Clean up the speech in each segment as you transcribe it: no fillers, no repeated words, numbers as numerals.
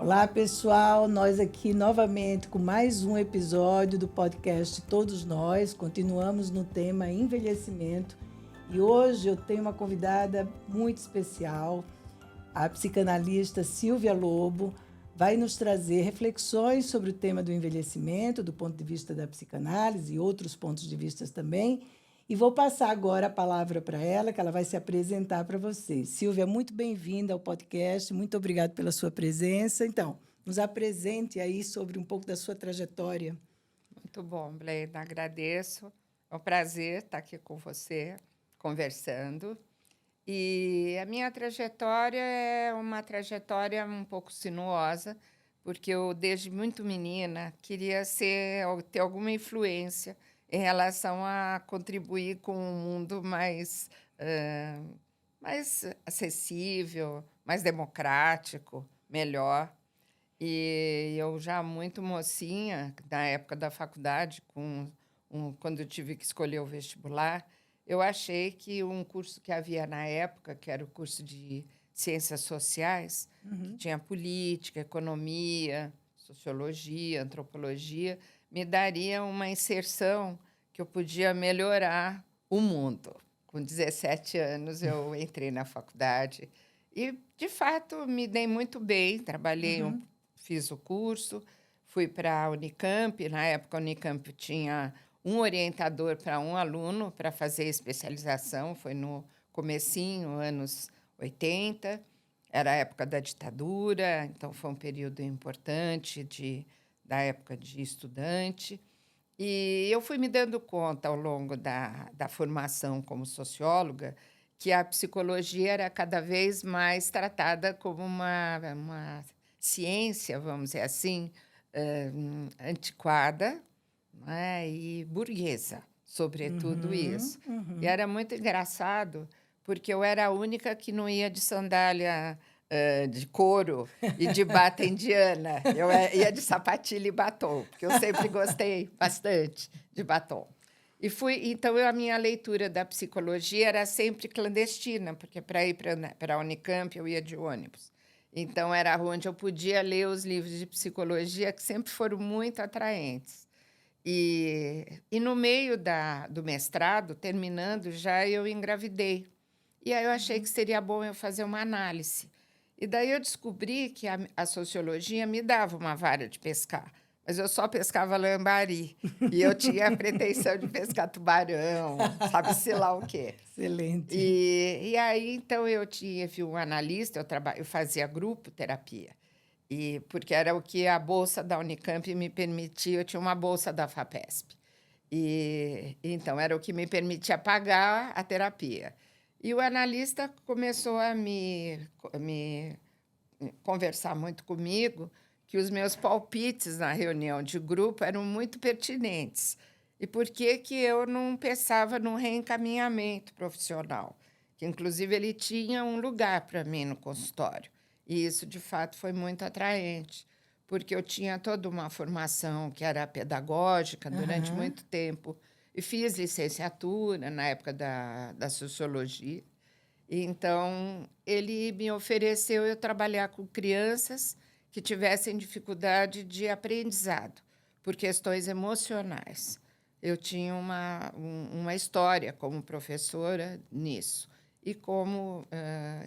Olá, pessoal. Nós aqui novamente com mais um episódio do podcast Todos Nós. Continuamos no tema envelhecimento e hoje eu tenho uma convidada muito especial, a psicanalista Silvia Lobo. Vai nos trazer reflexões sobre o tema do envelhecimento, do ponto de vista da psicanálise e outros pontos de vista também. E vou passar agora a palavra para ela, que ela vai se apresentar para vocês. Silvia, muito bem-vinda ao podcast, muito obrigada pela sua presença. Então, nos apresente aí sobre um pouco da sua trajetória. Muito bom, Bleida, agradeço. É um prazer estar aqui com você, conversando. E a minha trajetória é uma trajetória um pouco sinuosa, porque eu, desde muito menina, queria ter alguma influência em relação a contribuir com um mundo mais acessível, mais democrático, melhor. E eu já muito mocinha, na época da faculdade, quando eu tive que escolher o vestibular, eu achei que um curso que havia na época, que era o curso de Ciências Sociais, que tinha política, economia, sociologia, antropologia, me daria uma inserção que eu podia melhorar o mundo. Com 17 anos, eu entrei na faculdade e, de fato, me dei muito bem. Fiz o curso, fui para a Unicamp. Na época, a Unicamp tinha um orientador para um aluno para fazer especialização. Foi no comecinho, anos 80. Era a época da ditadura, então foi um período importante da época de estudante. E eu fui me dando conta, ao longo da formação como socióloga, que a psicologia era cada vez mais tratada como uma ciência, vamos dizer assim, antiquada, né, e burguesa, sobretudo isso. E era muito engraçado, porque eu era a única que não ia de sandália de couro e de bata indiana. Eu ia de sapatilha e batom, porque eu sempre gostei bastante de batom. Então, a minha leitura da psicologia era sempre clandestina, porque para ir para a Unicamp eu ia de ônibus. Então, era onde eu podia ler os livros de psicologia, que sempre foram muito atraentes. E no meio do mestrado, terminando já, eu engravidei. E aí eu achei que seria bom eu fazer uma análise. E daí eu descobri que a sociologia me dava uma vara de pescar, mas eu só pescava lambari. E eu tinha a pretensão de pescar tubarão, sabe-se lá o quê. Excelente. E aí, então, eu tive um analista, eu fazia grupo terapia, porque era o que a bolsa da Unicamp me permitia. Eu tinha uma bolsa da FAPESP. Então, era o que me permitia pagar a terapia. E o analista começou a me conversar muito comigo, que os meus palpites na reunião de grupo eram muito pertinentes. E por que eu não pensava num reencaminhamento profissional? Que, inclusive, ele tinha um lugar para mim no consultório. E isso, de fato, foi muito atraente, porque eu tinha toda uma formação que era pedagógica durante muito tempo. E fiz licenciatura na época da sociologia. Então, ele me ofereceu eu trabalhar com crianças que tivessem dificuldade de aprendizado por questões emocionais. Eu tinha uma história como professora nisso e como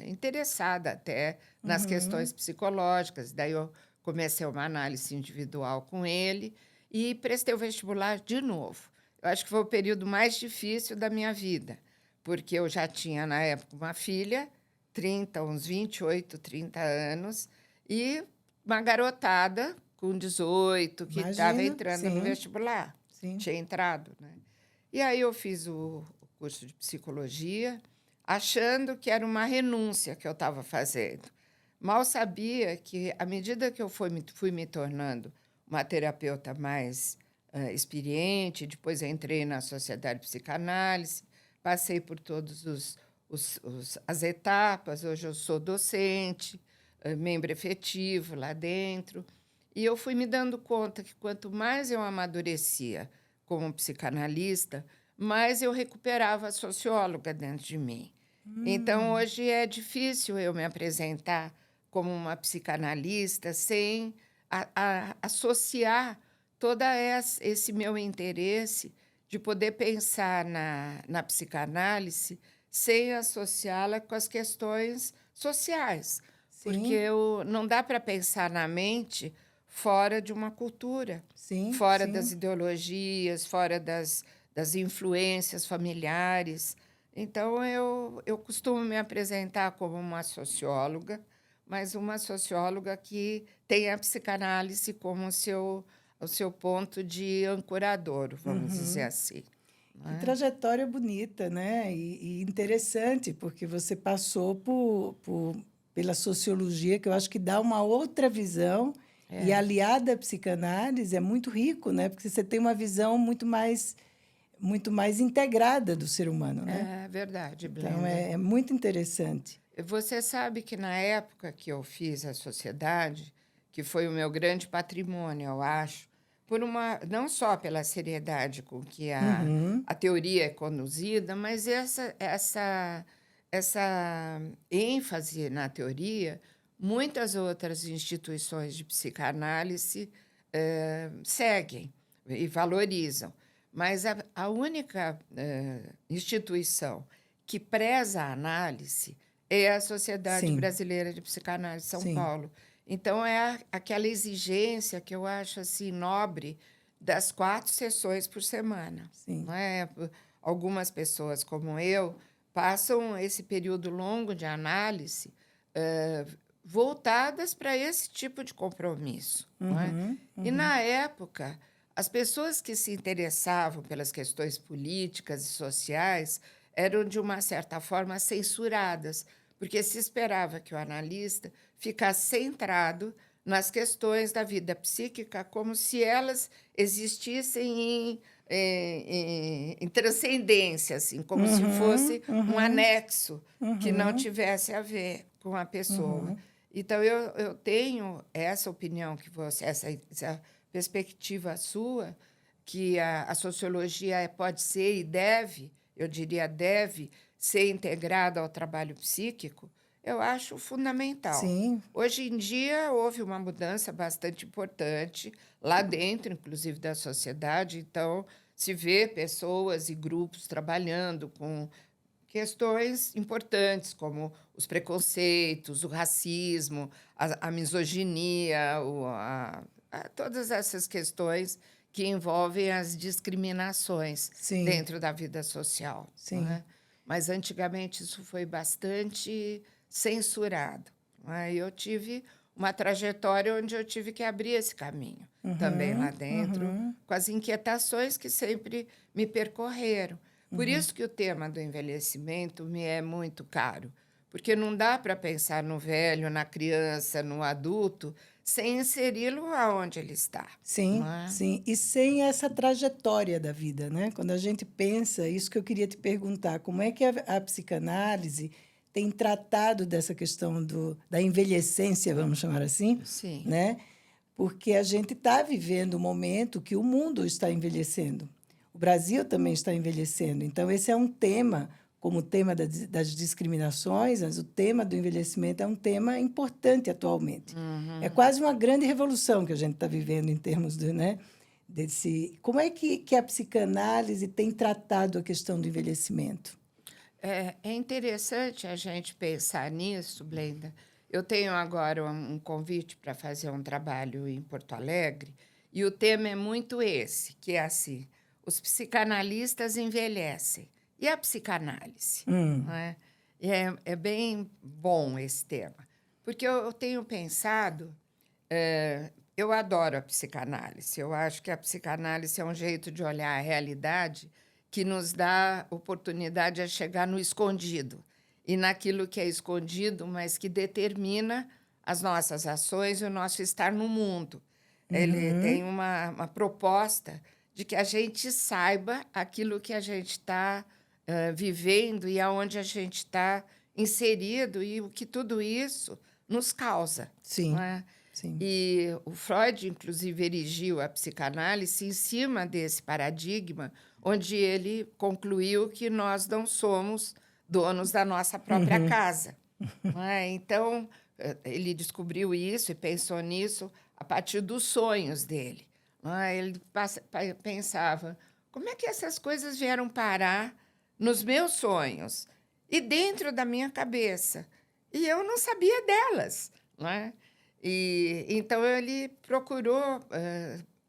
interessada até nas questões psicológicas. Daí eu comecei uma análise individual com ele e prestei o vestibular de novo. Eu acho que foi o período mais difícil da minha vida, porque eu já tinha, na época, uma filha, uns 28, 30 anos, e uma garotada com 18, que estava entrando no vestibular. Sim. Tinha entrado, né? E aí eu fiz o curso de psicologia, achando que era uma renúncia que eu estava fazendo. Mal sabia que, à medida que eu fui me tornando uma terapeuta mais experiente, depois entrei na Sociedade de Psicanálise, passei por todas as etapas. Hoje eu sou docente, membro efetivo lá dentro. E eu fui me dando conta que, quanto mais eu amadurecia como psicanalista, mais eu recuperava a socióloga dentro de mim. Então, hoje é difícil eu me apresentar como uma psicanalista sem associar todo esse meu interesse de poder pensar na psicanálise sem associá-la com as questões sociais, porque Sim, não dá para pensar na mente fora de uma cultura, sim, fora das sim. ideologias, fora das influências familiares. Então, eu costumo me apresentar como uma socióloga, mas uma socióloga que tem a psicanálise como o seu ponto de ancorador, vamos dizer Uhum. assim. Não Que é? trajetória bonita, né? E interessante, porque você passou pela sociologia, que eu acho que dá uma outra visão, e É, aliada à psicanálise é muito rico, né? Porque você tem uma visão muito mais integrada do ser humano, né? é verdade, Então, Blenda. é muito interessante. Você sabe que na época que eu fiz a sociedade, que foi o meu grande patrimônio, eu acho, não só pela seriedade com que Uhum, a teoria é conduzida, mas essa ênfase na teoria, muitas outras instituições de psicanálise seguem e valorizam. Mas a única instituição que preza a análise é a Sociedade sim, Brasileira de Psicanálise de São sim, Paulo. Então, é aquela exigência que eu acho assim nobre das 4 sessões por semana. sim. Não é? Algumas pessoas, como eu, passam esse período longo de análise eh, voltadas para esse tipo de compromisso. Não é? Uhum, E, uhum. na época, as pessoas que se interessavam pelas questões políticas e sociais eram, de uma certa forma, censuradas, porque se esperava que o analista ficasse centrado nas questões da vida psíquica como se elas existissem em transcendência, assim, como se Uhum, fosse um uhum, anexo que não uhum, tivesse a ver com a pessoa. uhum. Então, eu tenho essa opinião que você, essa perspectiva sua, que a sociologia pode ser e deve, eu diria deve, ser integrada ao trabalho psíquico, eu acho fundamental. Sim, Hoje em dia, houve uma mudança bastante importante, lá dentro, inclusive, da sociedade. Então, se vê pessoas e grupos trabalhando com questões importantes, como os preconceitos, o racismo, a misoginia, todas essas questões que envolvem as discriminações sim, dentro da vida social. Não sim. é? Mas, antigamente, isso foi bastante censurado. Não é? Eu tive uma trajetória onde eu tive que abrir esse caminho também lá Uhum, dentro, uhum, com as inquietações que sempre me percorreram. Por uhum. isso que o tema do envelhecimento me é muito caro, porque não dá para pensar no velho, na criança, no adulto, sem inseri-lo aonde ele está, não Sim, é? sim. E sem essa trajetória da vida, né? Quando a gente pensa, isso que eu queria te perguntar, como é que a psicanálise tem tratado dessa questão da envelhecência, vamos chamar assim, Sim. né? Porque a gente está vivendo um momento que o mundo está envelhecendo. O Brasil também está envelhecendo. Então, esse é um tema, como o tema das discriminações, mas o tema do envelhecimento é um tema importante atualmente. É Uhum. quase uma grande revolução que a gente está vivendo em termos de, né, desse. Como é que a psicanálise tem tratado a questão do envelhecimento? É interessante a gente pensar nisso, Blenda. Eu tenho agora um convite para fazer um trabalho em Porto Alegre, e o tema é muito esse, que é assim: os psicanalistas envelhecem. E a psicanálise? Não Hum, é? É bem bom esse tema, porque eu tenho pensado. Eu adoro a psicanálise. Eu acho que a psicanálise é um jeito de olhar a realidade que nos dá oportunidade a chegar no escondido e naquilo que é escondido, mas que determina as nossas ações e o nosso estar no mundo. Ele tem uhum, uma proposta de que a gente saiba aquilo que a gente está vivendo e aonde a gente está inserido e o que tudo isso nos causa, não sim, é? sim. E o Freud, inclusive, erigiu a psicanálise em cima desse paradigma, onde ele concluiu que nós não somos donos da nossa própria Uhum, casa. Não é? Então, ele descobriu isso e pensou nisso a partir dos sonhos dele. Ele pensava, como é que essas coisas vieram parar nos meus sonhos e dentro da minha cabeça? E eu não sabia delas. E então ele procurou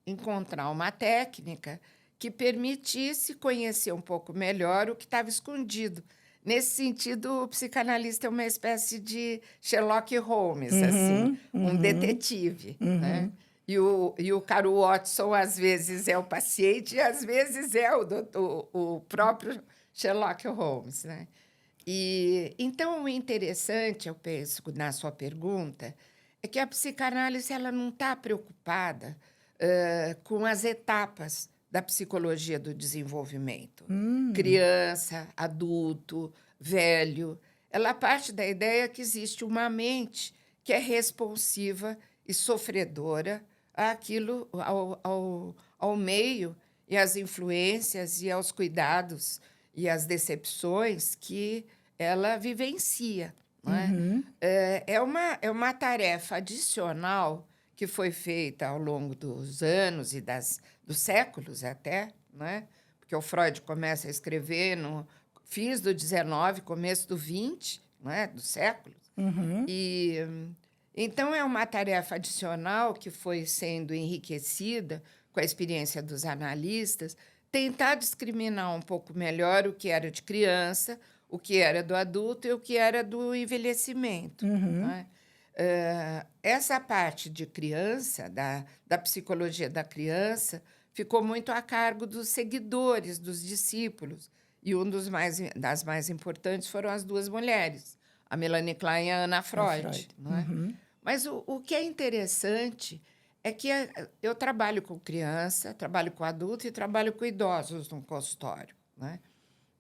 encontrar uma técnica que permitisse conhecer um pouco melhor o que estava escondido. Nesse sentido, o psicanalista é uma espécie de Sherlock Holmes, assim, um detetive. E o Caro Watson, às vezes, é o paciente e, às vezes, é o próprio Sherlock Holmes. E, então, o interessante, eu penso, na sua pergunta, é que a psicanálise ela não está preocupada com as etapas da psicologia do desenvolvimento. Criança, adulto, velho. Ela parte da ideia que existe uma mente que é responsiva e sofredora àquilo, ao meio e às influências e aos cuidados e às decepções que ela vivencia. É uma tarefa adicional que foi feita ao longo dos anos e dos séculos até, porque o Freud começa a escrever no fim do XIX, começo do XX, do século. E, então, é uma tarefa adicional que foi sendo enriquecida com a experiência dos analistas, tentar discriminar um pouco melhor o que era de criança, o que era do adulto e o que era do envelhecimento. Essa parte de criança, da psicologia da criança, ficou muito a cargo dos seguidores, dos discípulos. E das mais importantes foram as duas mulheres, a Melanie Klein e a Ana Freud. Mas o que é interessante é que eu trabalho com criança, trabalho com adulto e trabalho com idosos no consultório.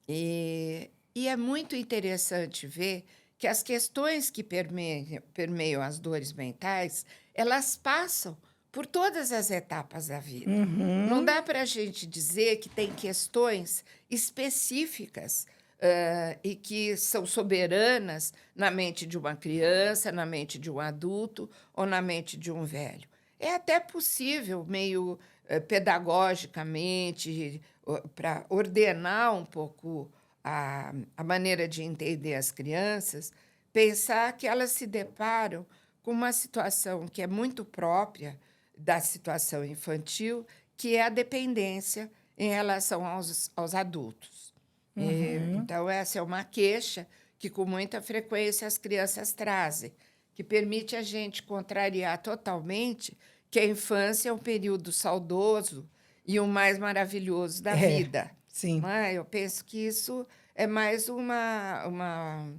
E é muito interessante ver que as questões que permeiam as dores mentais, elas passam por todas as etapas da vida. Não dá para a gente dizer que tem questões específicas e que são soberanas na mente de uma criança, na mente de um adulto ou na mente de um velho. É até possível, meio pedagogicamente, para ordenar um pouco a maneira de entender as crianças, pensar que elas se deparam com uma situação que é muito própria da situação infantil, que é a dependência em relação aos adultos. Então, essa é uma queixa que, com muita frequência, as crianças trazem, que permite a gente contrariar totalmente que a infância é um período saudoso e o mais maravilhoso da vida. Sim. Eu penso que isso é mais uma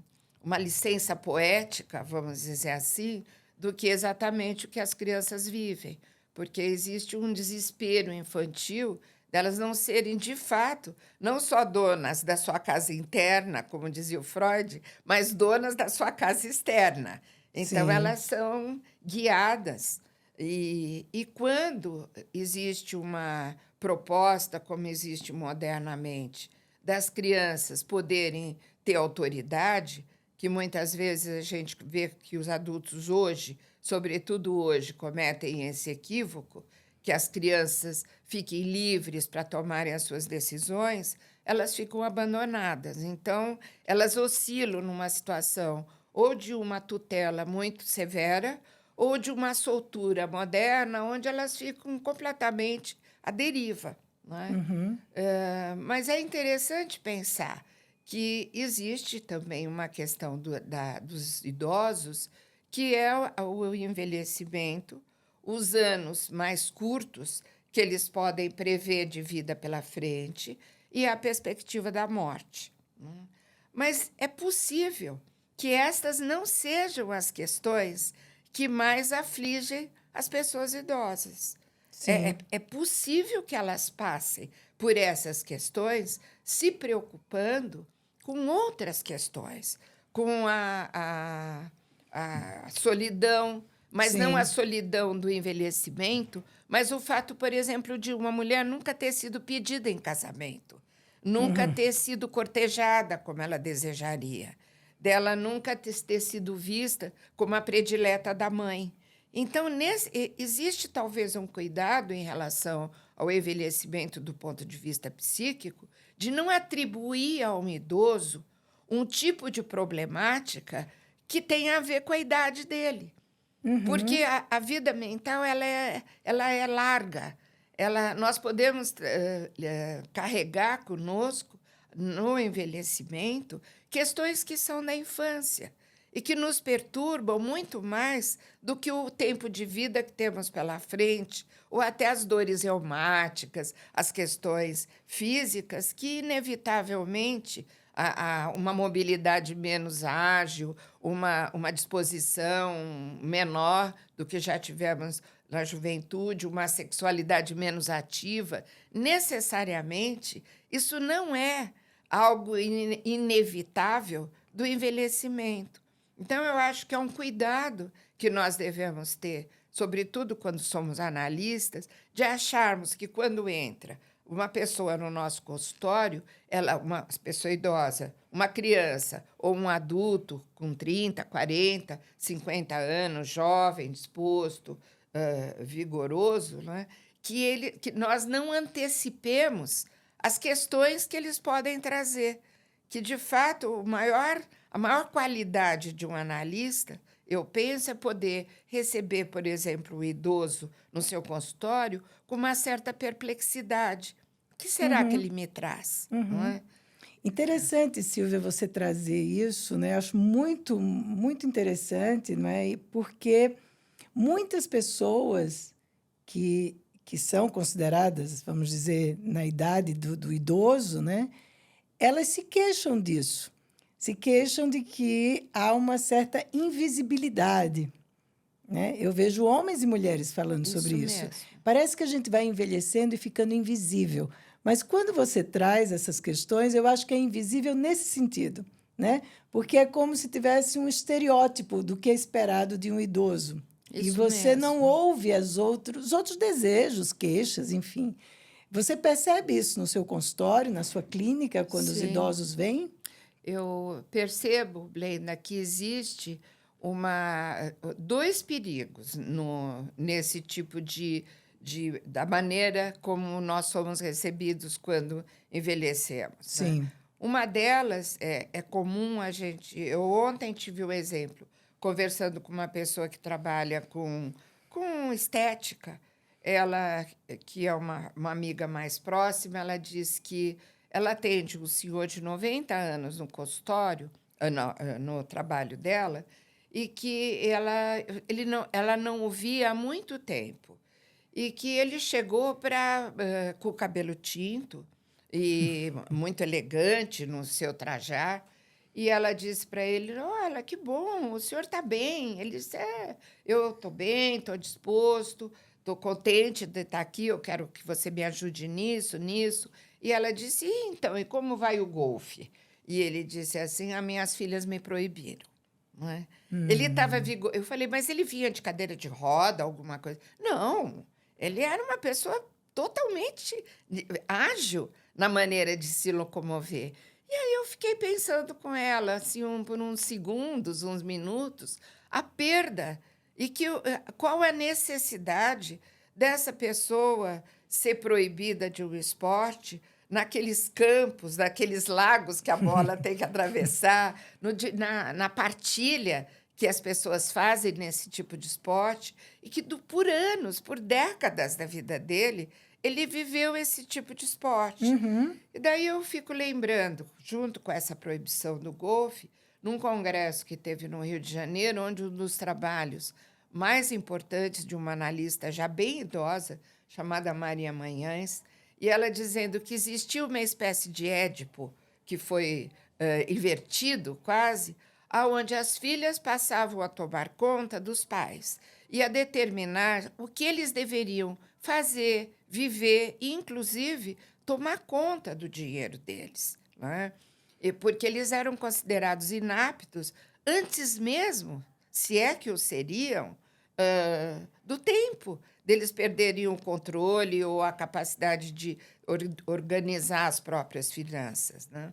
licença poética, vamos dizer assim, do que exatamente o que as crianças vivem, porque existe um desespero infantil delas não serem, de fato, não só donas da sua casa interna, como dizia o Freud, mas donas da sua casa externa. Então, elas são guiadas. E quando existe uma proposta, como existe modernamente, das crianças poderem ter autoridade, que muitas vezes a gente vê que os adultos hoje, sobretudo hoje, cometem esse equívoco, que as crianças fiquem livres para tomarem as suas decisões, elas ficam abandonadas. Então, elas oscilam numa situação ou de uma tutela muito severa ou de uma soltura moderna, onde elas ficam completamente à deriva. Mas é interessante pensar que existe também uma questão dos idosos, que é o envelhecimento, os anos mais curtos que eles podem prever de vida pela frente e a perspectiva da morte. Mas é possível que estas não sejam as questões que mais afligem as pessoas idosas. É possível que elas passem por essas questões se preocupando com outras questões, com a solidão, mas não a solidão do envelhecimento, mas o fato, por exemplo, de uma mulher nunca ter sido pedida em casamento, nunca ter sido cortejada como ela desejaria, dela nunca ter sido vista como a predileta da mãe. Então, existe talvez um cuidado em relação ao envelhecimento do ponto de vista psíquico, de não atribuir ao idoso um tipo de problemática que tenha a ver com a idade dele. Porque a vida mental ela é larga. Nós podemos carregar conosco, no envelhecimento, questões que são da infância e que nos perturbam muito mais do que o tempo de vida que temos pela frente, ou até as dores reumáticas, as questões físicas, que, inevitavelmente, uma mobilidade menos ágil, uma disposição menor do que já tivemos na juventude, uma sexualidade menos ativa, necessariamente, isso não é algo inevitável do envelhecimento. Então, eu acho que é um cuidado que nós devemos ter, sobretudo quando somos analistas, de acharmos que, quando entra uma pessoa no nosso consultório, uma pessoa idosa, uma criança ou um adulto com 30, 40, 50 anos, jovem, disposto, vigoroso, né? Que nós não antecipemos as questões que eles podem trazer, que, de fato, a maior qualidade de um analista, eu penso, é poder receber, por exemplo, o idoso no seu consultório com uma certa perplexidade. O que será que ele me traz? Não é? Interessante, Silvia, você trazer isso, né? Acho muito, muito interessante, não é? Porque muitas pessoas que são consideradas, vamos dizer, na idade do idoso, né? Elas se queixam disso. Se queixam de que há uma certa invisibilidade, né? Eu vejo homens e mulheres falando sobre isso. Mesmo. Parece que a gente vai envelhecendo e ficando invisível. Mas quando você traz essas questões, eu acho que é invisível nesse sentido, né? Porque é como se tivesse um estereótipo do que é esperado de um idoso. Isso e você mesmo. não ouve os outros desejos, queixas, enfim. Você percebe isso no seu consultório, na sua clínica, quando os Sim. idosos vêm? Eu percebo, Blenda, que existe dois perigos nesse tipo da maneira como nós somos recebidos quando envelhecemos. Sim. Né? Uma delas é comum a gente. Eu ontem tive um exemplo, conversando com uma pessoa que trabalha com estética. Ela, que é uma amiga mais próxima, ela diz que ela atende um senhor de 90 anos no consultório, no trabalho dela, e que ela não o via há muito tempo. E que ele chegou com o cabelo tinto e muito elegante no seu trajar. E ela disse para ele: olha, que bom, o senhor está bem. Ele disse: eu estou bem, estou disposto, estou contente de estar aqui, eu quero que você me ajude nisso. E ela disse: então, e como vai o golfe? E ele disse assim: as minhas filhas me proibiram. Não é? Ele estava vigoroso. Eu falei: mas ele vinha de cadeira de roda, alguma coisa? Não, ele era uma pessoa totalmente ágil na maneira de se locomover. E aí eu fiquei pensando com ela, assim, por uns segundos, uns minutos, a perda e qual a necessidade dessa pessoa ser proibida de um esporte naqueles campos, naqueles lagos que a bola tem que atravessar, na partilha que as pessoas fazem nesse tipo de esporte, e que por anos, por décadas da vida dele, ele viveu esse tipo de esporte. E daí eu fico lembrando, junto com essa proibição do golfe, num congresso que teve no Rio de Janeiro, onde um dos trabalhos mais importantes de uma analista já bem idosa, chamada Maria Manhães, e ela dizendo que existia uma espécie de Édipo, que foi invertido quase, onde as filhas passavam a tomar conta dos pais e a determinar o que eles deveriam fazer, viver e, inclusive, tomar conta do dinheiro deles. Né? Porque eles eram considerados inaptos antes mesmo, se é que o seriam, do tempo deles perderem o controle ou a capacidade de organizar as próprias finanças. Né?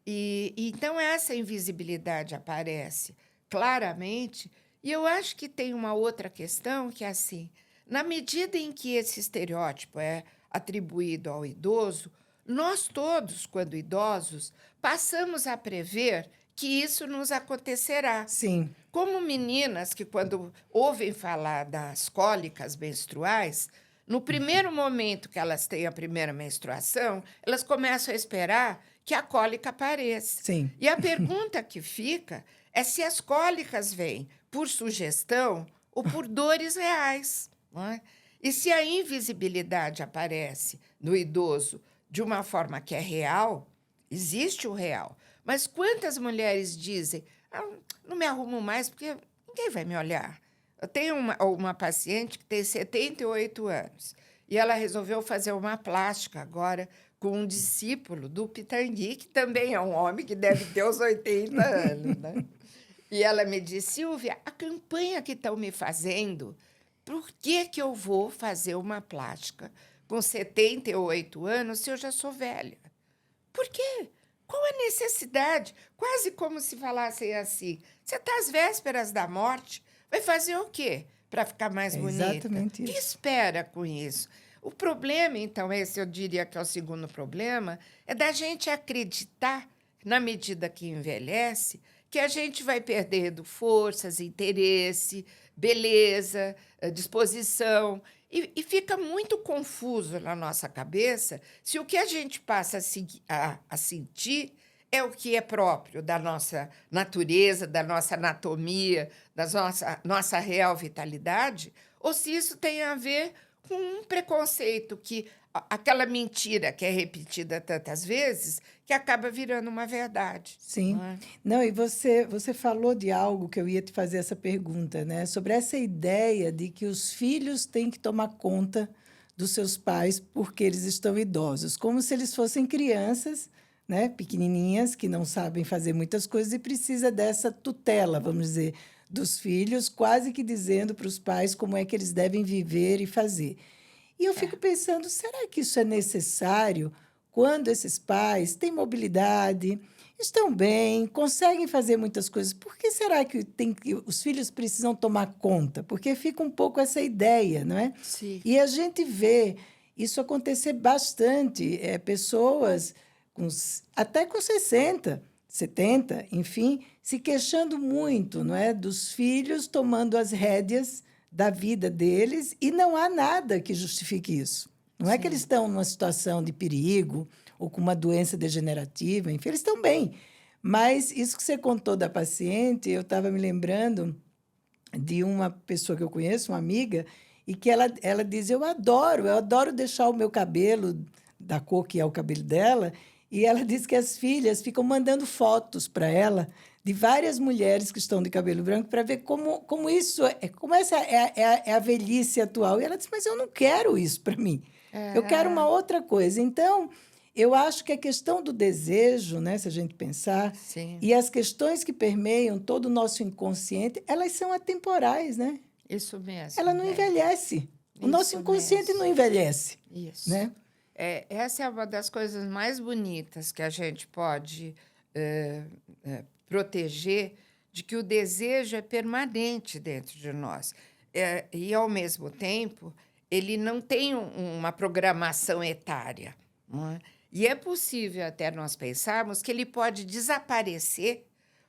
Então, essa invisibilidade aparece claramente. E eu acho que tem uma outra questão que é assim, na medida em que esse estereótipo é atribuído ao idoso, nós todos, quando idosos, passamos a prever que isso nos acontecerá. Sim. Como meninas que, quando ouvem falar das cólicas menstruais, no primeiro momento que elas têm a primeira menstruação, elas começam a esperar que a cólica apareça. Sim. E a pergunta que fica é se as cólicas vêm por sugestão ou por dores reais. Não é? E se a invisibilidade aparece no idoso de uma forma que é real, existe o real. Mas quantas mulheres dizem, não me arrumo mais porque ninguém vai me olhar. Eu tenho uma paciente que tem 78 anos e ela resolveu fazer uma plástica agora com um discípulo do Pitangui, que também é um homem que deve ter uns 80 anos. Né? E ela me disse, Silvia, a campanha que estão me fazendo, por que eu vou fazer uma plástica com 78 anos se eu já sou velha? Por quê? Qual a necessidade? Quase como se falassem assim, você está às vésperas da morte, vai fazer o quê para ficar mais bonita? Exatamente isso. O que espera com isso? O problema, então, esse eu diria que é o segundo problema, é da gente acreditar, na medida que envelhece, que a gente vai perdendo forças, interesse, beleza, disposição. E fica muito confuso na nossa cabeça se o que a gente passa a sentir é o que é próprio da nossa natureza, da nossa anatomia, da nossa real vitalidade, ou se isso tem a ver com um preconceito, aquela mentira que é repetida tantas vezes, que acaba virando uma verdade. Sim. Não é? Não, e você falou de algo que eu ia te fazer essa pergunta, né? Sobre essa ideia de que os filhos têm que tomar conta dos seus pais porque eles estão idosos, como se eles fossem crianças, né? Pequenininhas, que não sabem fazer muitas coisas e precisa dessa tutela, vamos dizer, dos filhos, quase que dizendo para os pais como é que eles devem viver e fazer. E eu fico pensando, será que isso é necessário quando esses pais têm mobilidade, estão bem, conseguem fazer muitas coisas? Por que será que os filhos precisam tomar conta? Porque fica um pouco essa ideia, não é? Sim. E a gente vê isso acontecer bastante, pessoas até com 60, 70, enfim, se queixando muito, não é, dos filhos tomando as rédeas da vida deles e não há nada que justifique isso. Não é que eles estão numa situação de perigo ou com uma doença degenerativa, enfim, eles estão bem. Mas isso que você contou da paciente, eu estava me lembrando de uma pessoa que eu conheço, uma amiga, e que ela diz, eu adoro deixar o meu cabelo da cor que é o cabelo dela, e ela diz que as filhas ficam mandando fotos para ela de várias mulheres que estão de cabelo branco para ver como essa é a velhice atual. E ela diz, mas eu não quero isso para mim. Eu quero uma outra coisa. Então, eu acho que a questão do desejo, né, se a gente pensar, Sim. e as questões que permeiam todo o nosso inconsciente, elas são atemporais, né? Isso mesmo. Ela não envelhece. O nosso Isso inconsciente mesmo. não envelhece. Isso. Né? Essa é uma das coisas mais bonitas que a gente pode proteger, de que o desejo é permanente dentro de nós. E, ao mesmo tempo, ele não tem uma programação etária. Não é? E é possível até nós pensarmos que ele pode desaparecer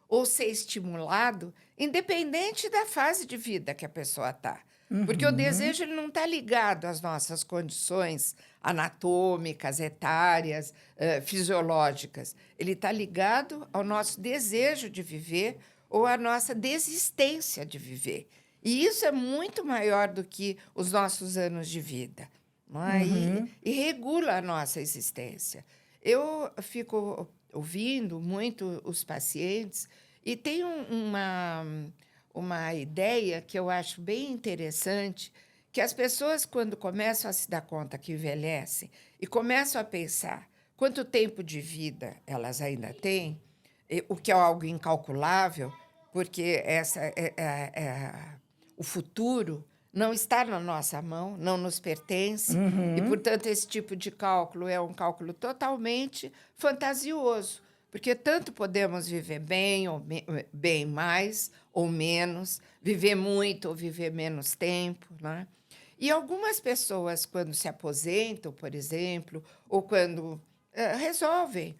ou ser estimulado, independente da fase de vida que a pessoa está. Porque o desejo ele não está ligado às nossas condições anatômicas, etárias, fisiológicas. Ele está ligado ao nosso desejo de viver ou à nossa desistência de viver. E isso é muito maior do que os nossos anos de vida. Não é? E regula a nossa existência. Eu fico ouvindo muito os pacientes e tenho uma ideia que eu acho bem interessante, que as pessoas, quando começam a se dar conta que envelhecem e começam a pensar quanto tempo de vida elas ainda têm, o que é algo incalculável, porque o futuro não está na nossa mão, não nos pertence, e, portanto, esse tipo de cálculo é um cálculo totalmente fantasioso, Porque tanto podemos viver bem, bem mais ou menos, viver muito ou viver menos tempo, né? E algumas pessoas, quando se aposentam, por exemplo, ou quando resolvem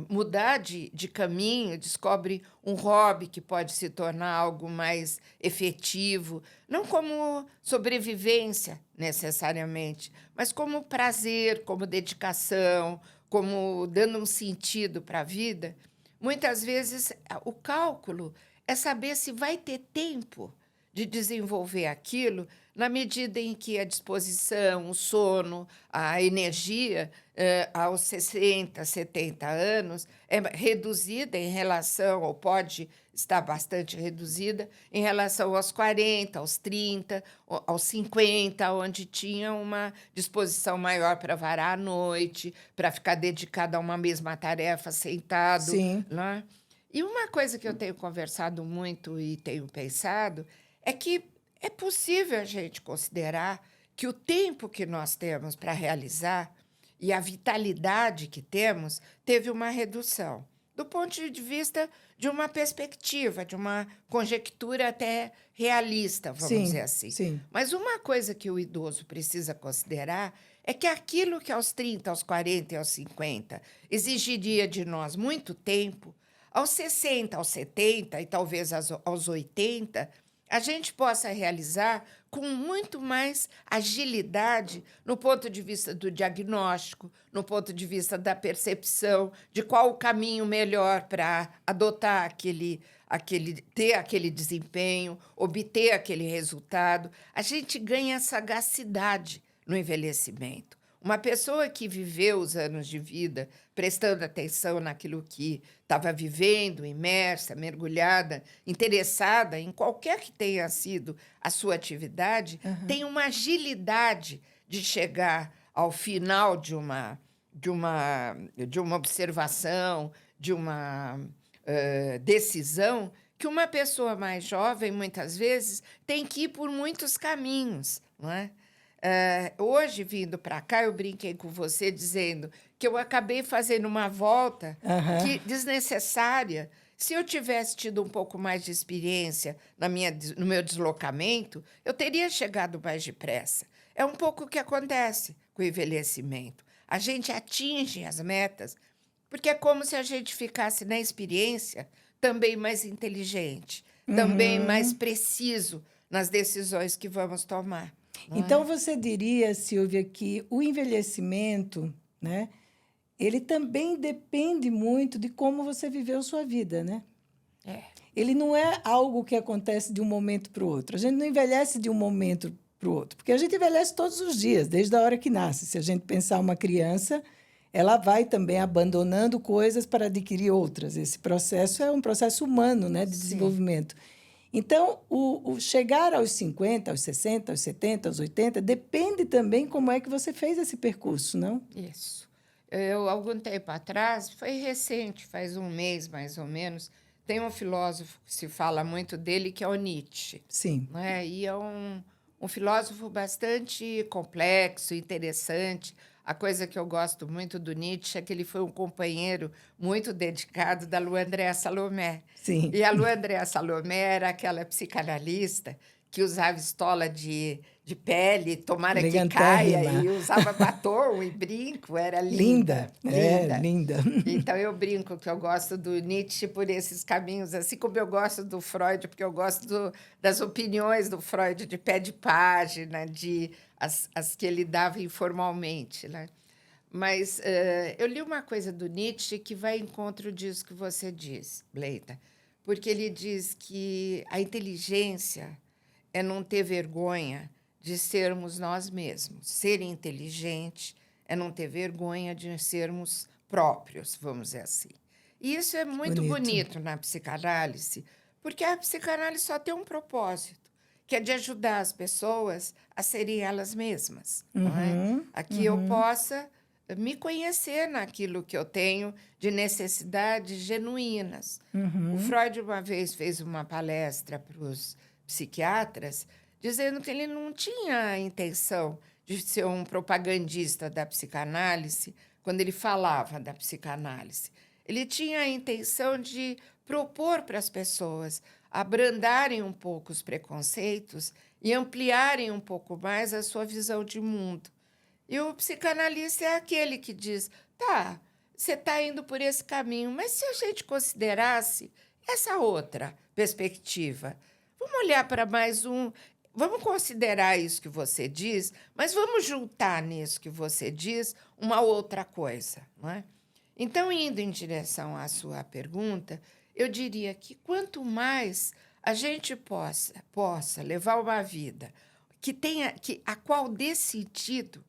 mudar de caminho, descobre um hobby que pode se tornar algo mais efetivo, não como sobrevivência necessariamente, mas como prazer, como dedicação, como dando um sentido para a vida. Muitas vezes o cálculo é saber se vai ter tempo de desenvolver aquilo na medida em que a disposição, o sono, a energia, aos 60, 70 anos, é reduzida em relação, ou pode estar bastante reduzida, em relação aos 40, aos 30, aos 50, onde tinha uma disposição maior para varar à noite, para ficar dedicado a uma mesma tarefa, sentado. Sim. Né? E uma coisa que eu tenho conversado muito e tenho pensado é que é possível a gente considerar que o tempo que nós temos para realizar e a vitalidade que temos teve uma redução, do ponto de vista de uma perspectiva, de uma conjectura até realista, vamos dizer assim. Sim. Mas uma coisa que o idoso precisa considerar é que aquilo que aos 30, aos 40 e aos 50 exigiria de nós muito tempo, aos 60, aos 70 e talvez aos 80, a gente possa realizar com muito mais agilidade no ponto de vista do diagnóstico, no ponto de vista da percepção de qual o caminho melhor para adotar ter aquele desempenho, obter aquele resultado. A gente ganha sagacidade no envelhecimento. Uma pessoa que viveu os anos de vida prestando atenção naquilo que estava vivendo, imersa, mergulhada, interessada em qualquer que tenha sido a sua atividade, tem uma agilidade de chegar ao final de uma observação, de uma decisão, que uma pessoa mais jovem, muitas vezes, tem que ir por muitos caminhos, não é? Hoje, vindo para cá, eu brinquei com você dizendo que eu acabei fazendo uma volta desnecessária. Se eu tivesse tido um pouco mais de experiência no meu deslocamento, eu teria chegado mais depressa. É um pouco o que acontece com o envelhecimento. A gente atinge as metas porque é como se a gente ficasse na experiência também mais inteligente, também mais preciso nas decisões que vamos tomar. Então, você diria, Silvia, que o envelhecimento, né, ele também depende muito de como você viveu sua vida, né? Ele não é algo que acontece de um momento para o outro. A gente não envelhece de um momento para o outro, porque a gente envelhece todos os dias, desde a hora que nasce. Se a gente pensar uma criança, ela vai também abandonando coisas para adquirir outras. Esse processo é um processo humano, né, de desenvolvimento. Então, o chegar aos 50, aos 60, aos 70, aos 80, depende também como é que você fez esse percurso, não? Isso. Algum tempo atrás, foi recente, faz um mês mais ou menos, tem um filósofo que se fala muito dele, que é o Nietzsche. Sim. Né? E é um filósofo bastante complexo, interessante. A coisa que eu gosto muito do Nietzsche é que ele foi um companheiro muito dedicado da Lua Andréa Salomé. Sim. E a Lua Andréa Salomé era aquela psicanalista que usava estola de pele, tomara que caia, e usava batom e brinco, era linda. Linda. Então, eu brinco que eu gosto do Nietzsche por esses caminhos, assim como eu gosto do Freud, porque eu gosto das opiniões do Freud de pé de página, as que ele dava informalmente. Né? Mas eu li uma coisa do Nietzsche que vai em encontro disso que você diz, Bleita, porque ele diz que a inteligência é não ter vergonha de sermos nós mesmos. Ser inteligente é não ter vergonha de sermos próprios, vamos dizer assim. E isso é muito bonito na psicanálise, porque a psicanálise só tem um propósito, que é de ajudar as pessoas a serem elas mesmas. Não é? A que eu possa me conhecer naquilo que eu tenho de necessidades genuínas. O Freud, uma vez, fez uma palestra para os psiquiatras, dizendo que ele não tinha a intenção de ser um propagandista da psicanálise quando ele falava da psicanálise. ele tinha a intenção de propor para as pessoas abrandarem um pouco os preconceitos e ampliarem um pouco mais a sua visão de mundo. E o psicanalista é aquele que diz: tá, você está indo por esse caminho, mas se a gente considerasse essa outra perspectiva, vamos olhar para mais um, vamos considerar isso que você diz, mas vamos juntar nisso que você diz uma outra coisa, não é? Então, indo em direção à sua pergunta, eu diria que quanto mais a gente possa levar uma vida a qual dê sentido,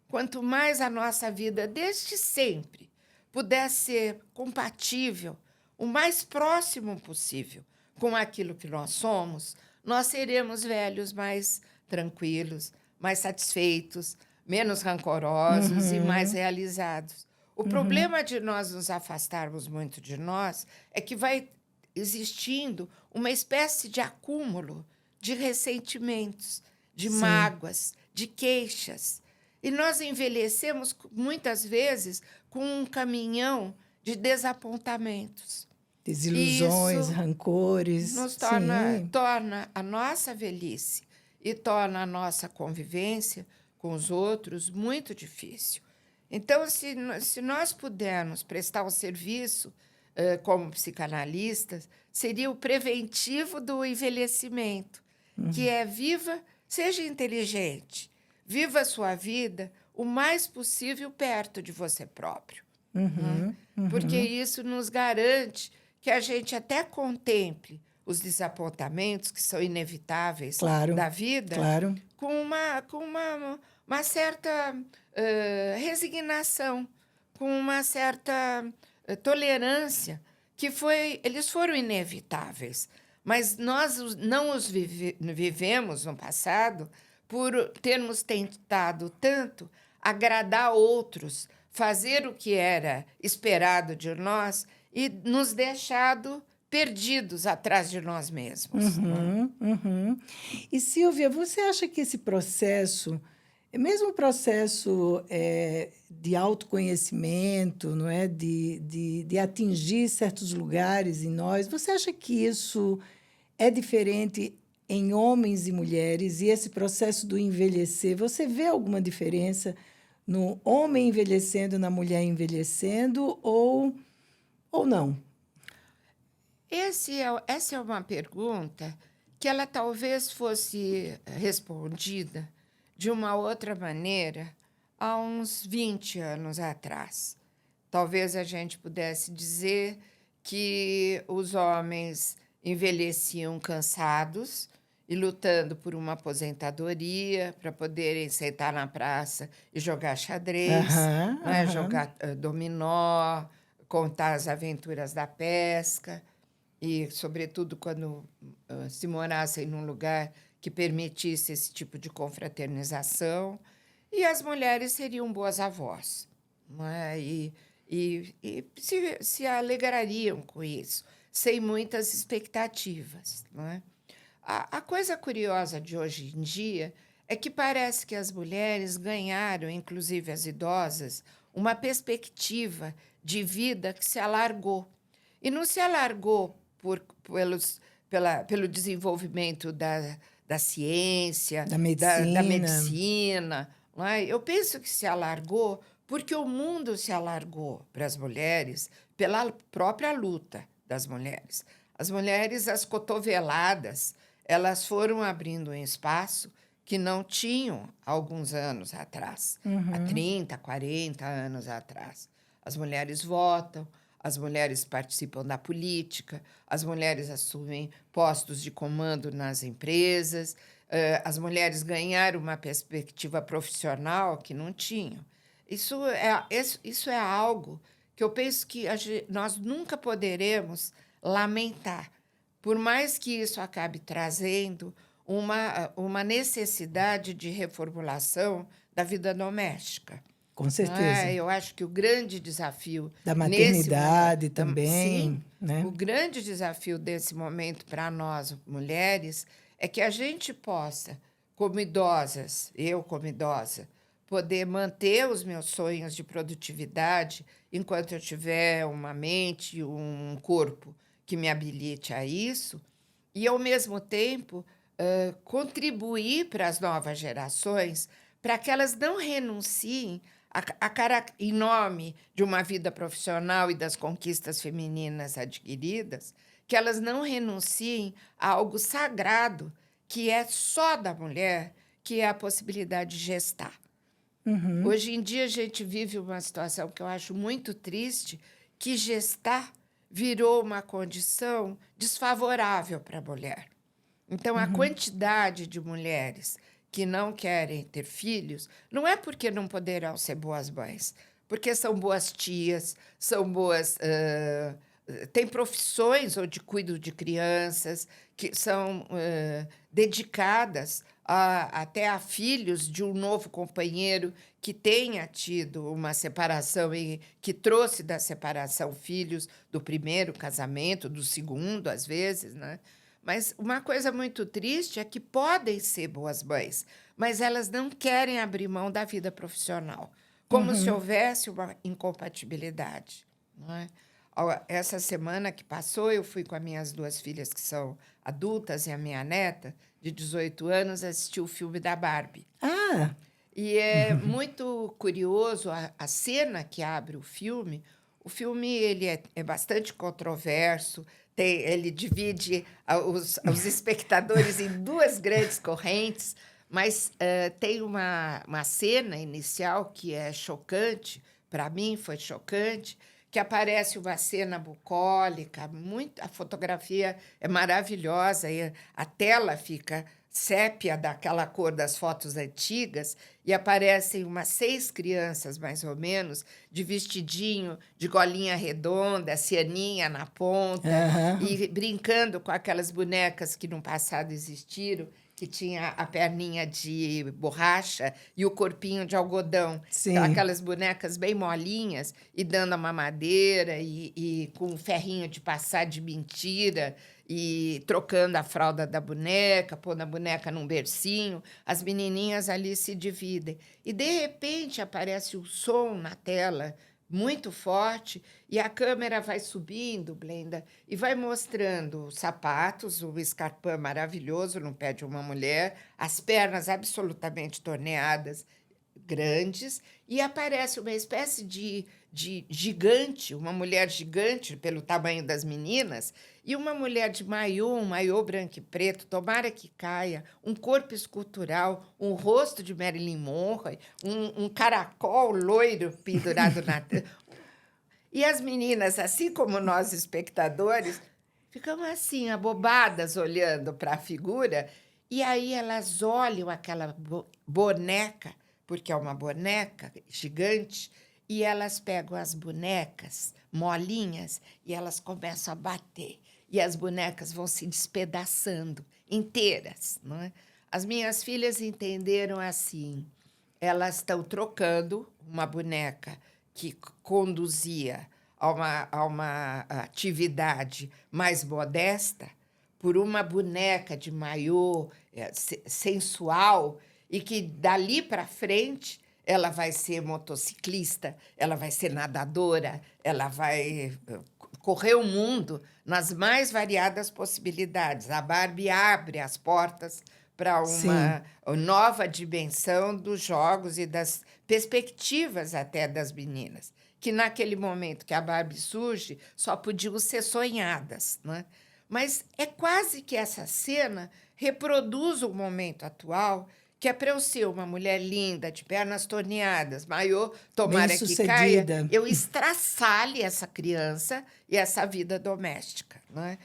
quanto mais a nossa vida, desde sempre, puder ser compatível, o mais próximo possível com aquilo que nós somos, nós seremos velhos mais tranquilos, mais satisfeitos, menos rancorosos e mais realizados. O problema de nós nos afastarmos muito de nós é que vai existindo uma espécie de acúmulo de ressentimentos, de mágoas, de queixas. E nós envelhecemos, muitas vezes, com um caminhão de desapontamentos. Desilusões, rancores. Nos torna a nossa velhice e torna a nossa convivência com os outros muito difícil. Então, se nós pudermos prestar um serviço como psicanalistas, seria o preventivo do envelhecimento, que é seja inteligente, viva a sua vida o mais possível perto de você próprio. Porque isso nos garante que a gente até contemple os desapontamentos que são inevitáveis da vida com uma certa resignação, com uma certa tolerância, eles foram inevitáveis, mas nós não os vivemos no passado por termos tentado tanto agradar outros, fazer o que era esperado de nós e nos deixado perdidos atrás de nós mesmos. E, Silvia, você acha que esse processo, mesmo o processo de autoconhecimento, não é? de atingir certos lugares em nós, você acha que isso é diferente em homens e mulheres? E esse processo do envelhecer, você vê alguma diferença no homem envelhecendo, na mulher envelhecendo, ou não? Essa é uma pergunta que ela talvez fosse respondida de uma outra maneira há uns 20 anos atrás. Talvez a gente pudesse dizer que os homens envelheciam cansados e lutando por uma aposentadoria para poderem sentar na praça e jogar xadrez, jogar dominó, contar as aventuras da pesca e, sobretudo, quando se morassem num lugar que permitisse esse tipo de confraternização. E as mulheres seriam boas avós, não é? E se alegrariam com isso, sem muitas expectativas, não é? A coisa curiosa de hoje em dia é que parece que as mulheres ganharam, inclusive as idosas, uma perspectiva de vida que se alargou. E não se alargou pelo desenvolvimento da ciência, da medicina. Não é? Eu penso que se alargou porque o mundo se alargou para as mulheres pela própria luta das mulheres. As mulheres, as cotoveladas, elas foram abrindo um espaço que não tinham há alguns anos atrás, há 30, 40 anos atrás. As mulheres votam, as mulheres participam da política, as mulheres assumem postos de comando nas empresas, as mulheres ganharam uma perspectiva profissional que não tinham. Isso é algo que eu penso que nós nunca poderemos lamentar, por mais que isso acabe trazendo uma necessidade de reformulação da vida doméstica. Com certeza. Eu acho que o grande desafio... Da maternidade também. Sim, né? O grande desafio desse momento para nós, mulheres, é que a gente possa, como idosas, eu como idosa, poder manter os meus sonhos de produtividade enquanto eu tiver uma mente e um corpo que me habilite a isso, e, ao mesmo tempo, contribuir para as novas gerações para que elas não renunciem em nome de uma vida profissional e das conquistas femininas adquiridas, que elas não renunciem a algo sagrado que é só da mulher, que é a possibilidade de gestar. Hoje em dia, a gente vive uma situação que eu acho muito triste, que gestar virou uma condição desfavorável para a mulher. Então, a quantidade de mulheres que não querem ter filhos não é porque não poderão ser boas mães, porque são boas tias, são boas... tem profissões ou de cuido de crianças que são dedicadas até a filhos de um novo companheiro que tenha tido uma separação e que trouxe da separação filhos do primeiro casamento, do segundo, às vezes, né? Mas uma coisa muito triste é que podem ser boas mães, mas elas não querem abrir mão da vida profissional, como se houvesse uma incompatibilidade, não é? Essa semana que passou, eu fui com as minhas 2 filhas, que são adultas, e a minha neta, de 18 anos, assistir o filme da Barbie. Ah! E é muito curioso a cena que abre o filme. O filme ele é bastante controverso, ele divide os espectadores em 2 grandes correntes, mas tem uma cena inicial que é chocante, para mim foi chocante, que aparece uma cena bucólica, a fotografia é maravilhosa, e a tela fica sépia, daquela cor das fotos antigas, e aparecem umas 6 crianças, mais ou menos, de vestidinho, de golinha redonda, cianinha na ponta, e brincando com aquelas bonecas que no passado existiram, que tinha a perninha de borracha e o corpinho de algodão. Sim. Então, aquelas bonecas bem molinhas e dando a mamadeira e com um ferrinho de passar de mentira e trocando a fralda da boneca, pondo a boneca num bercinho. As menininhas ali se dividem. E, de repente, aparece o som na tela muito forte, e a câmera vai subindo, Blenda, e vai mostrando os sapatos, o escarpão maravilhoso no pé de uma mulher, as pernas absolutamente torneadas, grandes, e aparece uma espécie de gigante, uma mulher gigante pelo tamanho das meninas, e uma mulher de maiô, um maiô branco e preto, tomara que caia, um corpo escultural, um rosto de Marilyn Monroe, um caracol loiro pendurado na... E as meninas, assim como nós, espectadores, ficam assim, abobadas, olhando para a figura, e aí elas olham aquela boneca, porque é uma boneca gigante, e elas pegam as bonecas molinhas e elas começam a bater. E as bonecas vão se despedaçando inteiras, não é? As minhas filhas entenderam assim: elas estão trocando uma boneca que conduzia a uma atividade mais modesta por uma boneca de maiô sensual, e que, dali para frente, ela vai ser motociclista, ela vai ser nadadora, ela vai correr o mundo nas mais variadas possibilidades. A Barbie abre as portas para uma nova dimensão dos jogos e das perspectivas até das meninas, que naquele momento que a Barbie surge só podiam ser sonhadas, né? Mas é quase que essa cena reproduz o momento atual, que é para eu ser uma mulher linda, de pernas torneadas, maiô, tomara que caia, eu estraçalhe essa criança e essa vida doméstica, né?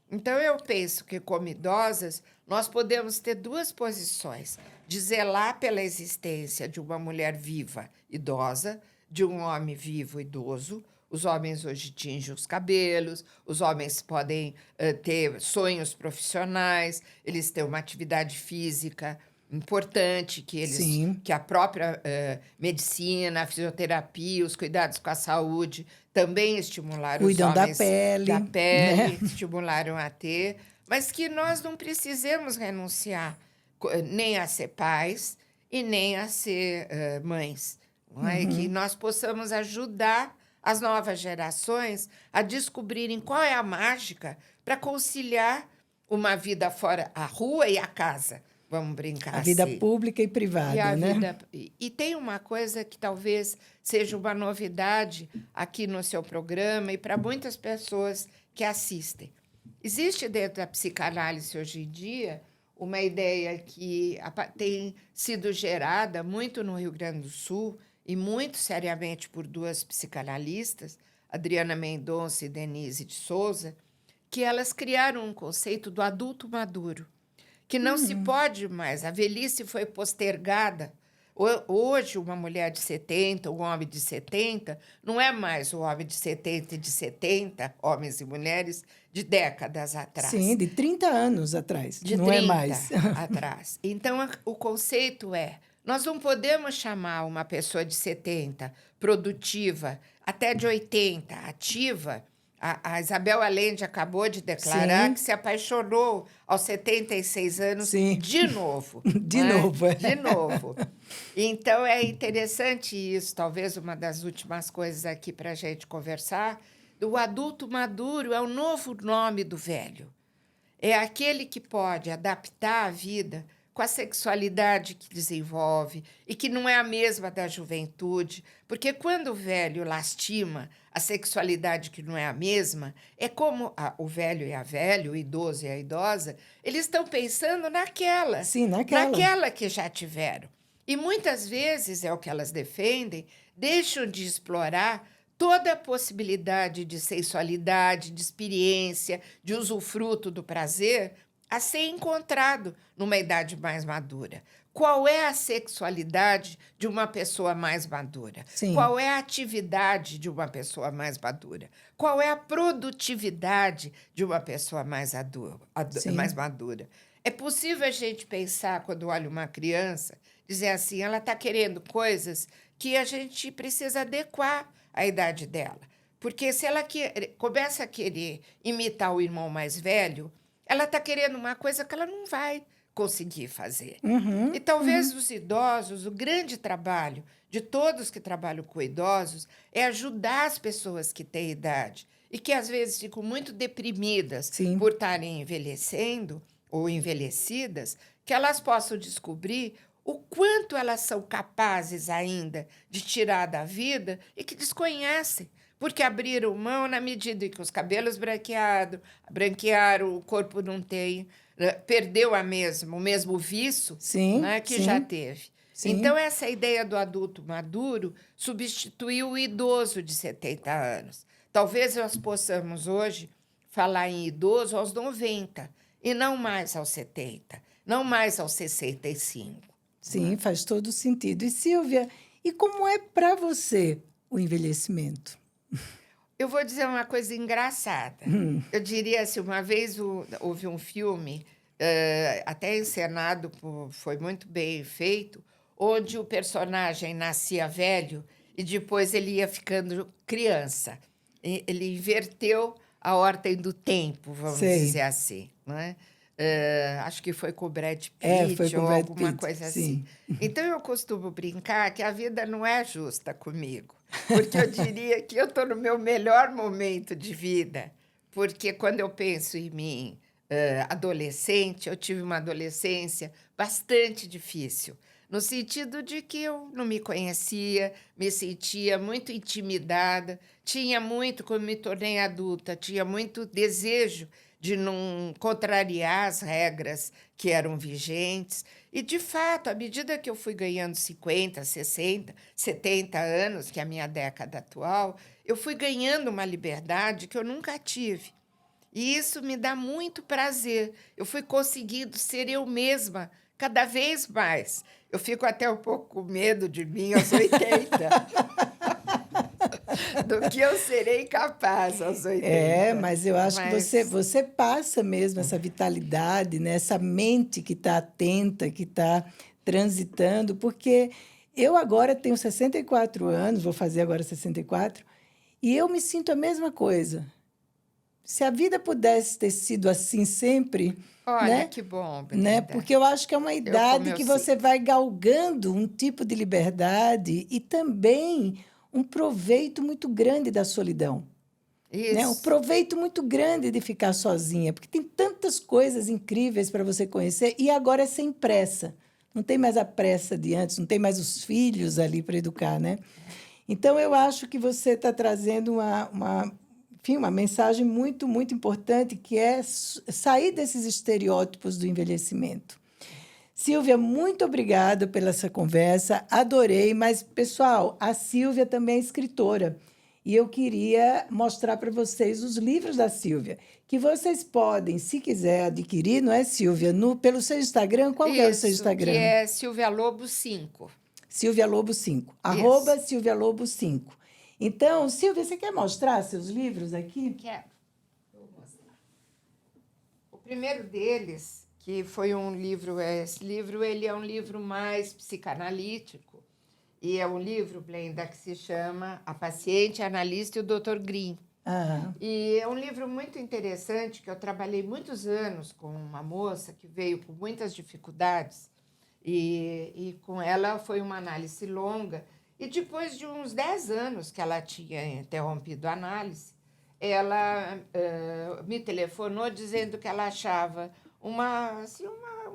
Então, eu penso que, como idosas, nós podemos ter 2 posições: de zelar pela existência de uma mulher viva, idosa, de um homem vivo, idoso. Os homens hoje tingem os cabelos, os homens podem ter sonhos profissionais, eles têm uma atividade física importante, que a própria medicina, a fisioterapia, os cuidados com a saúde também estimularam os homens da pele, estimularam a ter, mas que nós não precisamos renunciar nem a ser pais e nem a ser mães. Não é? Que nós possamos ajudar as novas gerações a descobrirem qual é a mágica para conciliar uma vida fora a rua e a casa. Vamos brincar A vida assim. pública e privada, né? E tem uma coisa que talvez seja uma novidade aqui no seu programa e para muitas pessoas que assistem. Existe dentro da psicanálise hoje em dia uma ideia que tem sido gerada muito no Rio Grande do Sul e muito seriamente por duas psicanalistas, Adriana Mendonça e Denise de Souza, que elas criaram um conceito do adulto maduro, que não se pode mais, a velhice foi postergada. Hoje, uma mulher de 70, um homem de 70, não é mais o homem de 70 e de 70, homens e mulheres, de décadas atrás. Sim, de 30 anos atrás, de não 30 é mais. atrás. Então, o conceito é, nós não podemos chamar uma pessoa de 70 produtiva, até de 80 ativa. A Isabel Allende acabou de declarar Sim. que se apaixonou aos 76 anos Sim. de novo. De não é? novo, é. De novo. Então, é interessante isso, talvez uma das últimas coisas aqui para a gente conversar. O adulto maduro é o novo nome do velho. É aquele que pode adaptar a vida com a sexualidade que desenvolve e que não é a mesma da juventude, porque quando o velho lastima a sexualidade que não é a mesma, é como o velho e a velha, o idoso e a idosa, eles estão pensando naquela, Sim, naquela que já tiveram. E muitas vezes, é o que elas defendem, deixam de explorar toda a possibilidade de sensualidade, de experiência, de usufruto do prazer a ser encontrado numa idade mais madura. Qual é a sexualidade de uma pessoa mais madura? Sim. Qual é a atividade de uma pessoa mais madura? Qual é a produtividade de uma pessoa mais madura? É possível a gente pensar, quando olha uma criança, dizer assim, ela está querendo coisas que a gente precisa adequar à idade dela. Porque se ela começa a querer imitar o irmão mais velho, ela está querendo uma coisa que ela não vai conseguir fazer. E talvez os idosos, o grande trabalho de todos que trabalham com idosos é ajudar as pessoas que têm idade e que às vezes ficam muito deprimidas Sim. por estarem envelhecendo ou envelhecidas, que elas possam descobrir o quanto elas são capazes ainda de tirar da vida e que desconhecem, porque abriram mão na medida em que os cabelos branquearam, o corpo não tem, perdeu o mesmo vício, Sim, né, que sim, já teve. sim. Então, essa ideia do adulto maduro substituiu o idoso de 70 anos. Talvez nós possamos hoje falar em idoso aos 90 e não mais aos 70, não mais aos 65. Sim, faz todo sentido. E, Sílvia, e como é para você o envelhecimento? Eu vou dizer uma coisa engraçada. Eu diria assim, uma vez houve um filme, até encenado, foi muito bem feito, onde o personagem nascia velho e depois ele ia ficando criança. Ele inverteu a ordem do tempo, vamos dizer assim. Não é? Acho que foi com o Brad Pitt foi com ou Brad alguma Pitt, coisa sim. assim. Então, eu costumo brincar que a vida não é justa comigo, porque eu diria que eu estou no meu melhor momento de vida, porque quando eu penso em mim, adolescente, eu tive uma adolescência bastante difícil, no sentido de que eu não me conhecia, me sentia muito intimidada, tinha muito, quando me tornei adulta, tinha muito desejo de não contrariar as regras que eram vigentes. E, de fato, à medida que eu fui ganhando 50, 60, 70 anos, que é a minha década atual, eu fui ganhando uma liberdade que eu nunca tive. E isso me dá muito prazer. Eu fui conseguindo ser eu mesma cada vez mais. Eu fico até um pouco com medo de mim aos 80. Do que eu serei capaz aos 80. Mas eu acho que você passa mesmo essa vitalidade, né? Essa mente que está atenta, que está transitando, porque eu agora tenho 64 anos, vou fazer agora 64, e eu me sinto a mesma coisa. se a vida pudesse ter sido assim sempre, Olha, né? que bom, Né? Brenda. Porque eu acho que é uma idade Como eu que você sinto. vai galgando um tipo de liberdade e também um proveito muito grande da solidão, né? Um Isso. proveito muito grande de ficar sozinha, porque tem tantas coisas incríveis para você conhecer e agora é sem pressa. Não tem mais a pressa de antes, não tem mais os filhos ali para educar, né? Então, eu acho que você está trazendo enfim, uma mensagem muito, muito importante, que é sair desses estereótipos do envelhecimento. Silvia, muito obrigada pela essa conversa, adorei, mas, pessoal, a Silvia também é escritora. E eu queria mostrar para vocês os livros da Silvia, que vocês podem, se quiser adquirir, não é, Silvia? Pelo seu Instagram, qual que é o seu Isso, que Instagram? é Silvia Lobo 5. Silvia Lobo 5. Isso. Silvia Lobo 5. Então, Silvia, você quer mostrar seus livros aqui? Quero. Vou mostrar. O primeiro deles, que foi um livro, esse livro ele é um livro mais psicanalítico, e é um livro, Blenda, que se chama A Paciente, a Analista e o Dr. Green. Ah, E é um livro muito interessante, que eu trabalhei muitos anos com uma moça que veio com muitas dificuldades, e com ela foi uma análise longa. E depois de uns 10 anos que ela tinha interrompido a análise, ela me telefonou dizendo que ela achava um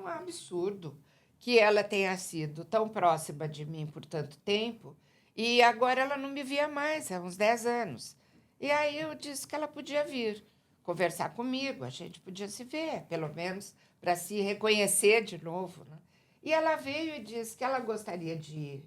absurdo que ela tenha sido tão próxima de mim por tanto tempo e agora ela não me via mais, há uns 10 anos. E aí eu disse que ela podia vir conversar comigo, a gente podia se ver, pelo menos para se reconhecer de novo, né? E ela veio e disse que ela gostaria de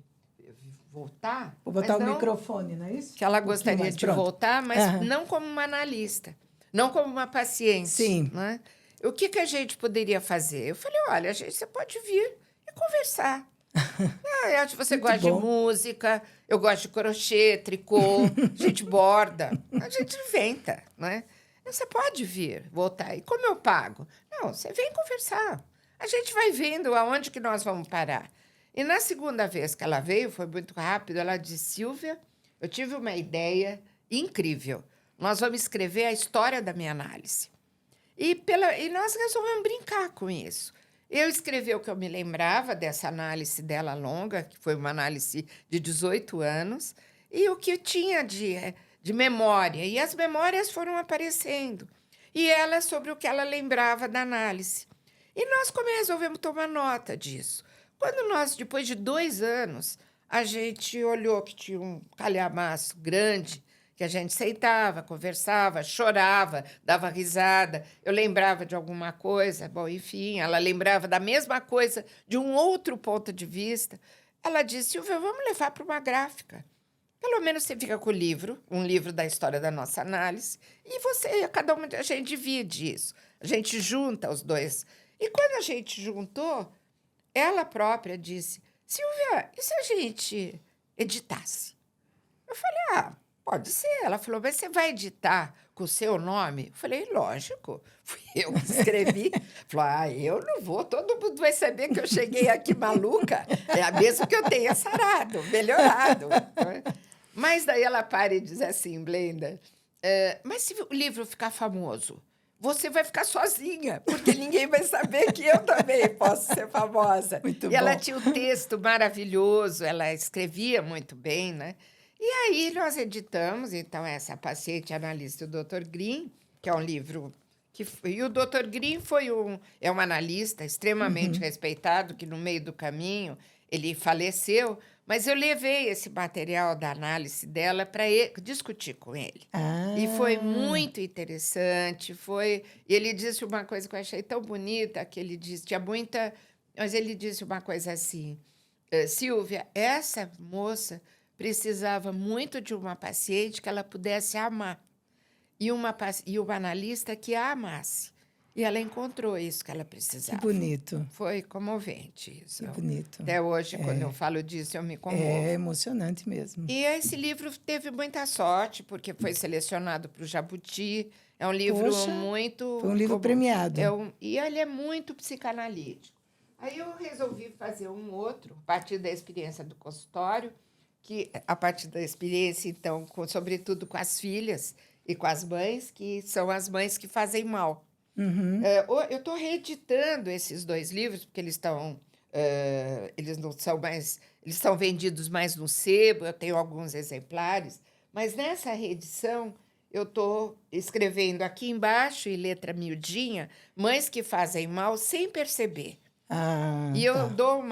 voltar, vou mas botar o não microfone, não é isso? que ela Um pouquinho gostaria mais, de pronto. voltar, mas Aham. não como uma analista, não como uma paciente, Sim. né? O que que a gente poderia fazer? Eu falei, olha, você pode vir e conversar. Ah, eu acho que você Muito gosta de bom. música, eu gosto de crochê, tricô, a gente borda, a gente inventa, né? Você pode vir, voltar. E como eu pago? Não, você vem conversar. A gente vai vendo aonde que nós vamos parar. E na segunda vez que ela veio, foi muito rápido, ela disse, Silvia, eu tive uma ideia incrível. Nós vamos escrever a história da minha análise. E nós resolvemos brincar com isso. Eu escrevi o que eu me lembrava dessa análise dela longa, que foi uma análise de 18 anos, e o que tinha de memória. E as memórias foram aparecendo. E ela sobre o que ela lembrava da análise. E nós resolvemos tomar nota disso. Quando nós, depois de 2 anos, a gente olhou que tinha um calhamaço grande, que a gente sentava, conversava, chorava, dava risada. Eu lembrava de alguma coisa, bom, enfim, ela lembrava da mesma coisa de um outro ponto de vista. Ela disse, Silvia, vamos levar para uma gráfica. Pelo menos você fica com o livro, um livro da história da nossa análise, e cada uma a gente divide isso. A gente junta os dois. E quando a gente juntou, ela própria disse, Silvia, e se a gente editasse? Eu falei, pode ser. Ela falou, mas você vai editar com o seu nome? Eu falei, lógico, fui eu que escrevi. Falou, eu não vou, todo mundo vai saber que eu cheguei aqui maluca, mesmo que eu tenha sarado, melhorado. Mas daí ela para e diz assim, Blenda, mas se o livro ficar famoso, você vai ficar sozinha, porque ninguém vai saber que eu também posso ser famosa. Muito E ela bom. tinha um texto maravilhoso, ela escrevia muito bem, né? E aí nós editamos, então, essa Paciente Analista do Dr. Green, que é um livro e o Dr. Green é um analista extremamente respeitado, que no meio do caminho ele faleceu, mas eu levei esse material da análise dela para discutir com ele. E foi muito interessante. E ele disse uma coisa que eu achei tão bonita, que ele disse, tinha muita. Mas ele disse uma coisa assim: Silvia, essa moça precisava muito de uma paciente que ela pudesse amar. E uma analista que a amasse. E ela encontrou isso que ela Que precisava. bonito, Foi comovente isso. que bonito. Até hoje, quando eu falo disso, eu me comovo. É emocionante mesmo. E esse livro teve muita sorte, porque foi selecionado para o Jabuti. É um livro Poxa, muito. foi um livro premiado. E ele é muito psicanalítico. Aí eu resolvi fazer um outro, a partir da experiência do consultório, que a partir da experiência, então, sobretudo com as filhas, e com as mães, que são as mães que fazem mal. Uhum. Eu estou reeditando esses 2 livros, porque eles não são mais, eles são vendidos mais no sebo, eu tenho alguns exemplares, mas nessa reedição eu estou escrevendo aqui embaixo, em letra miudinha, Mães que Fazem Mal Sem Perceber. Ah, E eu tá. dou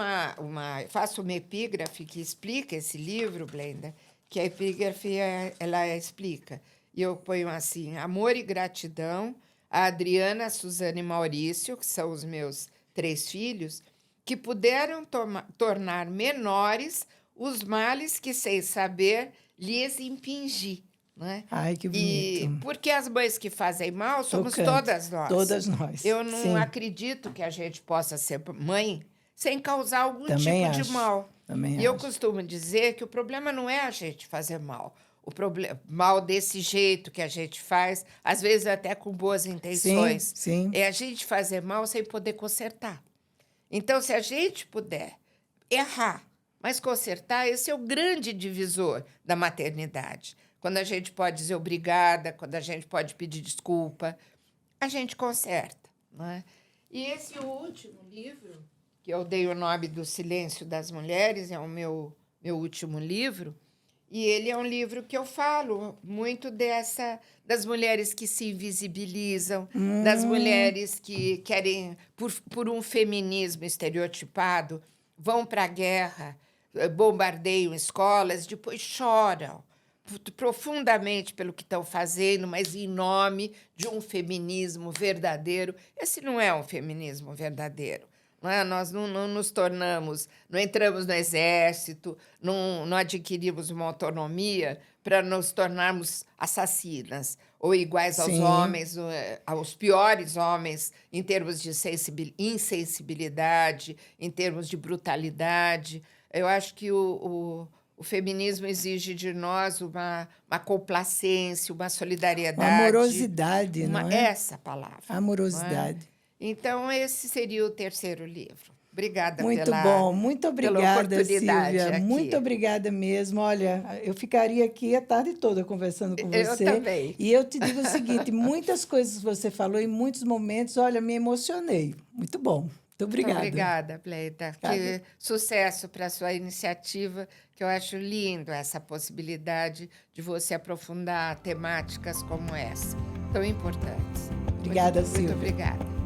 faço uma epígrafe que explica esse livro, Blenda, que a epígrafe ela explica. E eu ponho assim: amor e gratidão a Adriana, a Suzana e Maurício, que são os meus 3 filhos, que puderam tornar menores os males que, sem saber, lhes impingi. Né? Ai, que E bonito. porque as mães que fazem mal somos Tocante. todas nós. Todas nós. Eu não Sim, acredito que a gente possa ser mãe sem causar algum também tipo de acho. mal. Também E eu acho. costumo dizer que o problema não é a gente fazer mal. O mal desse jeito que a gente faz, às vezes até com boas Sim, intenções, sim. é a gente fazer mal sem poder consertar. Então, se a gente puder errar, mas consertar, esse é o grande divisor da maternidade. Quando a gente pode dizer obrigada, quando a gente pode pedir desculpa, a gente conserta. Não é? E esse último livro, que eu dei o nome do Silêncio das Mulheres, é o meu último livro, e ele é um livro que eu falo muito das mulheres que se invisibilizam, das mulheres que querem, por um feminismo estereotipado, vão para a guerra, bombardeiam escolas, depois choram profundamente pelo que estão fazendo, mas em nome de um feminismo verdadeiro. Esse não é um feminismo verdadeiro. Não é? Nós não nos tornamos, não entramos no exército, não adquirimos uma autonomia para nos tornarmos assassinas ou iguais aos Sim. homens, aos piores homens, em termos de insensibilidade, em termos de brutalidade. Eu acho que o feminismo exige de nós uma complacência, uma solidariedade. Uma amorosidade, não é? Essa palavra. Amorosidade. Não é? Então, esse seria o 3º livro. Obrigada Muito bom, muito pela obrigada, oportunidade Silvia. aqui. Muito obrigada mesmo. Olha, eu ficaria aqui a tarde toda conversando com Eu você. também. E eu te digo o seguinte: muitas coisas que você falou, em muitos momentos, olha, me emocionei. Muito bom. Muito obrigada. Muito obrigada, Bleida. Que sucesso para a sua iniciativa, que eu acho lindo essa possibilidade de você aprofundar temáticas como essa, tão importantes. Obrigada, Silvia. Muito obrigada.